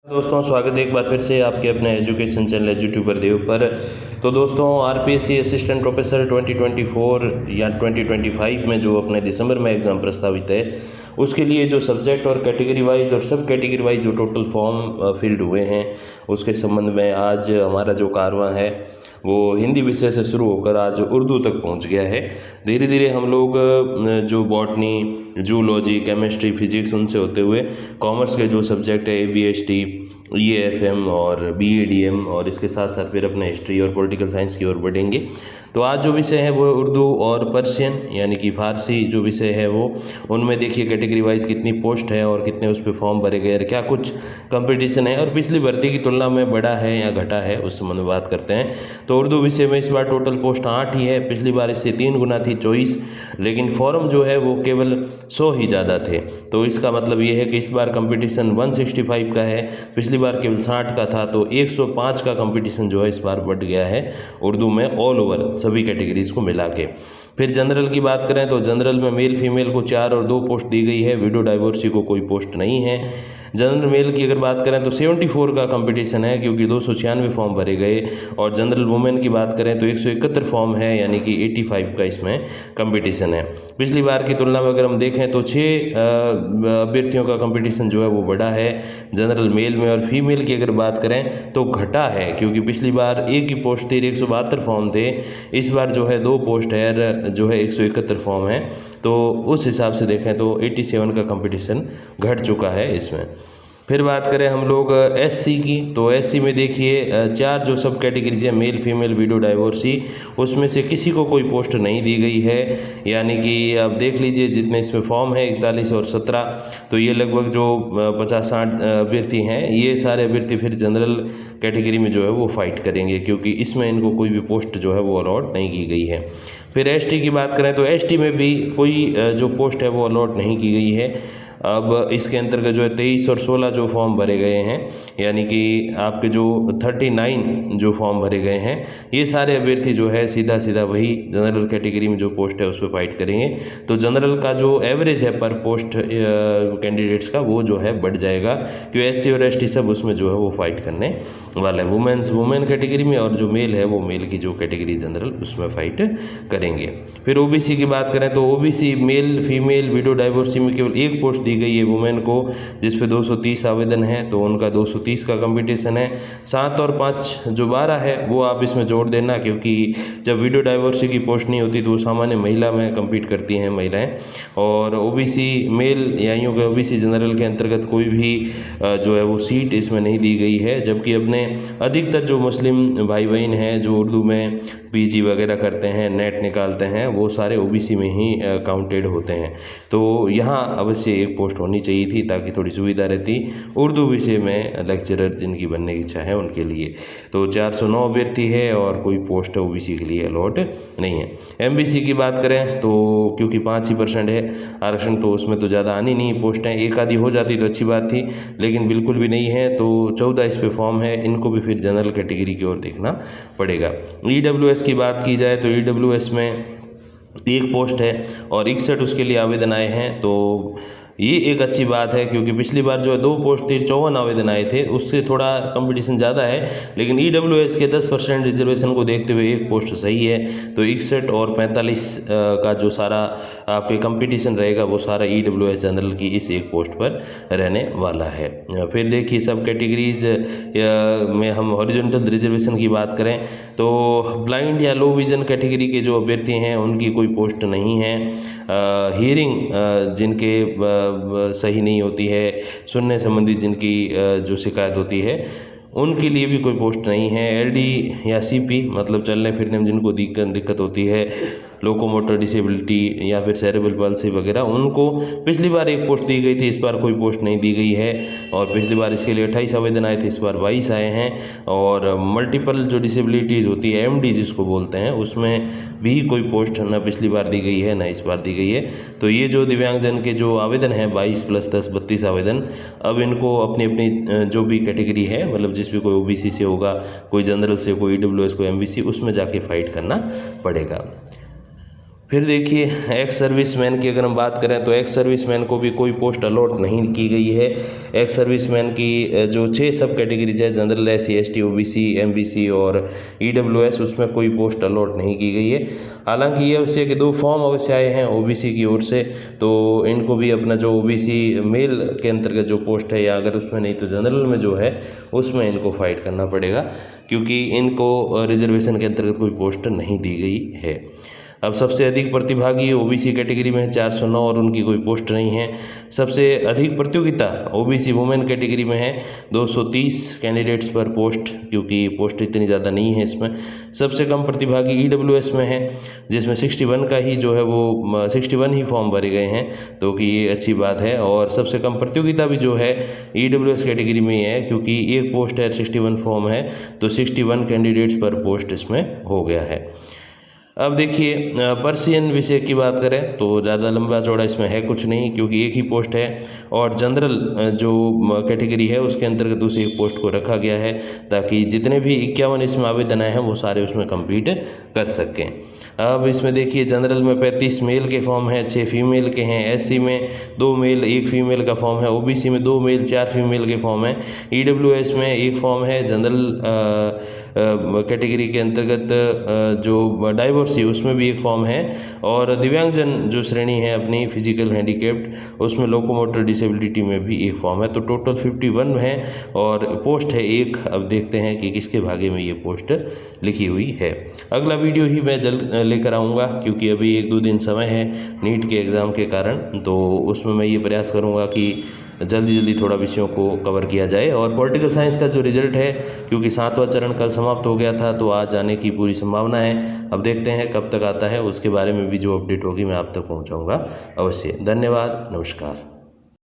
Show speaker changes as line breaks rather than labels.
दोस्तों स्वागत है एक बार फिर से आपके अपने एजुकेशन चैनल यूट्यूबर देव पर। तो दोस्तों आरपीएससी असिस्टेंट प्रोफेसर 2024 या 2025 में जो अपने दिसंबर में एग्ज़ाम प्रस्तावित है उसके लिए जो सब्जेक्ट और कैटेगरी वाइज और सब कैटेगरी वाइज जो टोटल फॉर्म फिल्ड हुए हैं उसके संबंध में आज हमारा जो कारवां है वो हिंदी विषय से शुरू होकर आज उर्दू तक पहुंच गया है। धीरे धीरे हम लोग जो बॉटनी, जूलॉजी, केमिस्ट्री, फिजिक्स उनसे होते हुए कॉमर्स के जो सब्जेक्ट है ABHT, EAFM और BADM और इसके साथ साथ फिर अपने हिस्ट्री और पॉलिटिकल साइंस की ओर बढ़ेंगे। तो आज जो विषय है वो उर्दू और पर्शियन यानी कि फारसी जो विषय है वो उनमें देखिए कैटेगरी वाइज कितनी पोस्ट है और कितने उस पर फॉर्म भरे गए, क्या कुछ कंपटीशन है और पिछली भर्ती की तुलना में बढ़ा है या घटा है उस संबंध में बात करते हैं। तो उर्दू विषय में इस बार टोटल पोस्ट 8 ही है, पिछली बार इससे 3 गुना थी 24, लेकिन फॉर्म जो है वो केवल 100 ही ज़्यादा थे। तो इसका मतलब ये है कि इस बार कंपटीशन 165 का है, पिछली बार केवल 60 का था, तो 105 का कंपटीशन जो है इस बार बढ़ गया है उर्दू में ऑल ओवर सभी कैटेगरीज को मिला के। फिर जनरल की बात करें तो जनरल में मेल फीमेल को 4 और 2 पोस्ट दी गई है, विडो डाइवोर्सी को कोई पोस्ट नहीं है। जनरल मेल की अगर बात करें तो 74 का कंपटीशन है क्योंकि 296 फॉर्म भरे गए, और जनरल वुमेन की बात करें तो 171 फॉर्म है यानी कि 85 का इसमें कंपटीशन है। पिछली बार की तुलना में अगर हम देखें तो 6 अभ्यर्थियों का कंपटीशन जो है वो बढ़ा है जनरल मेल में, और फीमेल की अगर बात करें तो घटा है क्योंकि पिछली बार एक ही पोस्ट थी, 172 फॉर्म थे, इस बार जो है 2 पोस्ट है जो है 171 फॉर्म है। तो उस हिसाब से देखें तो 87 का कंपटीशन घट चुका है इसमें। फिर बात करें हम लोग SC की, तो SC में देखिए 4 जो सब कैटेगरीज है मेल फीमेल विडो डाइवोर्सी, उसमें से किसी को कोई पोस्ट नहीं दी गई है, यानी कि आप देख लीजिए जितने इसमें फॉर्म है 41 और 17, तो ये लगभग जो 50-60 अभ्यर्थी हैं ये सारे अभ्यर्थी फिर जनरल कैटेगरी में जो है वो फाइट करेंगे क्योंकि इसमें इनको कोई भी पोस्ट जो है वो अलॉट नहीं की गई है। फिर ST की बात करें तो ST में भी कोई जो पोस्ट है वो अलॉट नहीं की गई है। अब इसके अंतर्गत जो है 23 और 16 जो फॉर्म भरे गए हैं, यानी कि आपके जो 39 जो फॉर्म भरे गए हैं, ये सारे अभ्यर्थी जो है सीधा सीधा वही जनरल कैटेगरी में जो पोस्ट है उस पर फाइट करेंगे। तो जनरल का जो एवरेज है पर पोस्ट कैंडिडेट्स का वो जो है बढ़ जाएगा क्योंकि SC और ST सब उसमें जो है वो फाइट करने वाला है। वुमेन कैटेगरी में, और जो मेल है वो मेल की जो कैटेगरी जनरल उसमें फाइट करेंगे। फिर OBC की बात करें तो OBC male female window divorcee में केवल 1 पोस्ट दी गई है वुमेन को, जिस पे 230 आवेदन हैं, तो उनका 230 का कंपटीशन है। 7 और 5 जो 12 है वो आप इसमें जोड़ देना क्योंकि जब विडो डाइवोर्सी की पोस्ट नहीं होती तो वो सामान्य महिला में कम्पीट करती हैं महिलाएं, और OBC मेल या यूँ कि OBC जनरल के अंतर्गत कोई भी जो है वो सीट इसमें नहीं दी गई है, जबकि अपने अधिकतर जो मुस्लिम भाई बहन हैं जो उर्दू में PG वगैरह करते हैं, नेट निकालते हैं, वो सारे OBC में ही काउंटेड होते हैं। तो यहाँ अवश्य एक पोस्ट होनी चाहिए थी ताकि थोड़ी सुविधा रहती उर्दू विषय में लेक्चरर जिनकी बनने की इच्छा है उनके लिए। तो 409 अभ्यर्थी है और कोई पोस्ट OBC के लिए अलॉट नहीं है। MBC की बात करें तो क्योंकि 5% है आरक्षण, तो उसमें तो ज़्यादा आनी नहीं पोस्टें, एक आधी हो जाती तो अच्छी बात थी, लेकिन बिल्कुल भी नहीं है। तो 14 इस पे फॉर्म है, इनको भी फिर जनरल कैटेगरी की ओर देखना पड़ेगा। EWS की बात की जाए तो EWS में 1 पोस्ट है और 61 उसके लिए आवेदन आए हैं। तो ये एक अच्छी बात है क्योंकि पिछली बार जो 2 पोस्ट थी 54 आवेदन आए थे, उससे थोड़ा कंपटीशन ज़्यादा है, लेकिन EWS के 10% रिजर्वेशन को देखते हुए 1 पोस्ट सही है। तो 61 और 45 का जो सारा आपके कंपटीशन रहेगा वो सारा EWS जनरल की इस 1 पोस्ट पर रहने वाला है। फिर देखिए सब कैटेगरीज में हम हॉरिजॉन्टल रिजर्वेशन की बात करें तो ब्लाइंड या लो विजन कैटेगरी के जो अभ्यर्थी हैं उनकी कोई पोस्ट नहीं है। हियरिंग जिनके सही नहीं होती है, सुनने संबंधी जिनकी जो शिकायत होती है उनके लिए भी कोई पोस्ट नहीं है। LD या CP मतलब चलने फिरने में जिनको दिक्कत होती है, लोकोमोटर डिसेबिलिटी या फिर सेरेब्रल पाल्सी वगैरह, उनको पिछली बार 1 पोस्ट दी गई थी, इस बार कोई पोस्ट नहीं दी गई है। और पिछली बार इसके लिए 28 आवेदन आए थे, इस बार 22 आए हैं। और मल्टीपल जो डिसेबिलिटीज़ होती है MD जिसको बोलते हैं, उसमें भी कोई पोस्ट न पिछली बार दी गई है न इस बार दी गई है। तो ये जो दिव्यांगजन के जो आवेदन हैं 22 + 10 32 आवेदन, अब इनको अपनी अपनी जो भी कैटेगरी है, मतलब जिस भी कोई OBC से होगा, कोई जनरल से, कोई EWS, कोई MBC, उसमें जाके फाइट करना पड़ेगा। फिर देखिए एक्स सर्विसमैन की अगर हम बात करें तो एक्स सर्विसमैन को भी कोई पोस्ट अलॉट नहीं की गई है। एक्स सर्विसमैन की जो 6 सब कैटेगरीज है, general, SC ST OBC MBC और EWS, उसमें कोई पोस्ट अलॉट नहीं की गई है। हालांकि ये अवश्य कि 2 फॉर्म अवश्य आए हैं OBC की ओर से, तो इनको भी अपना जो OBC मेल के अंतर्गत जो पोस्ट है, या अगर उसमें नहीं तो जनरल में जो है उसमें इनको फाइट करना पड़ेगा, क्योंकि इनको रिजर्वेशन के अंतर्गत कोई पोस्ट नहीं दी गई है। अब सबसे अधिक प्रतिभागी OBC कैटेगरी में है 409 और उनकी कोई पोस्ट नहीं है। सबसे अधिक प्रतियोगिता OBC वुमेन कैटेगरी में है 230 कैंडिडेट्स पर पोस्ट, क्योंकि पोस्ट इतनी ज़्यादा नहीं है इसमें। सबसे कम प्रतिभागी EWS में है, जिसमें 61 का ही जो है वो 61 ही फॉर्म भरे गए हैं, तो कि ये अच्छी बात है। और सबसे कम प्रतियोगिता भी जो है EWS कैटेगरी में ही है, क्योंकि एक पोस्ट है 61 फॉर्म है, तो 61 कैंडिडेट्स पर पोस्ट इसमें हो गया है। अब देखिए पर्सियन विषय की बात करें तो ज़्यादा लंबा चौड़ा इसमें है कुछ नहीं, क्योंकि एक ही पोस्ट है और जनरल जो कैटेगरी है उसके अंतर्गत उस एक पोस्ट को रखा गया है, ताकि जितने भी 51 इसमें आवेदन आए हैं वो सारे उसमें कम्पीट कर सकें। अब इसमें देखिए जनरल में 35 मेल के फॉर्म हैं, 6 फीमेल के हैं, SC में 2 मेल 1 फीमेल का फॉर्म है, OBC में 2 मेल 4 फीमेल के फॉर्म हैं, EWS में 1 फॉर्म है, जनरल कैटेगरी के अंतर्गत जो डाइवर्सी उसमें भी एक फॉर्म है, और दिव्यांगजन जो श्रेणी है अपनी फिजिकल हैंडीकेप्ड उसमें लोकोमोटर डिसेबिलिटी में भी एक फॉर्म है। तो टोटल 51 है और पोस्ट है एक। अब देखते हैं कि किसके भाग्य में ये पोस्ट लिखी हुई है। अगला वीडियो ही मैं जल्द लेकर आऊँगा, क्योंकि अभी 1-2 दिन समय है नीट के एग्ज़ाम के कारण, तो उसमें मैं ये प्रयास करूँगा कि जल्दी थोड़ा विषयों को कवर किया जाए। और पॉलिटिकल साइंस का जो रिजल्ट है, क्योंकि 7वां चरण कल समाप्त हो गया था, तो आज आने की पूरी संभावना है। अब देखते हैं कब तक आता है, उसके बारे में भी जो अपडेट होगी मैं आप तक पहुंचाऊंगा अवश्य। धन्यवाद, नमस्कार।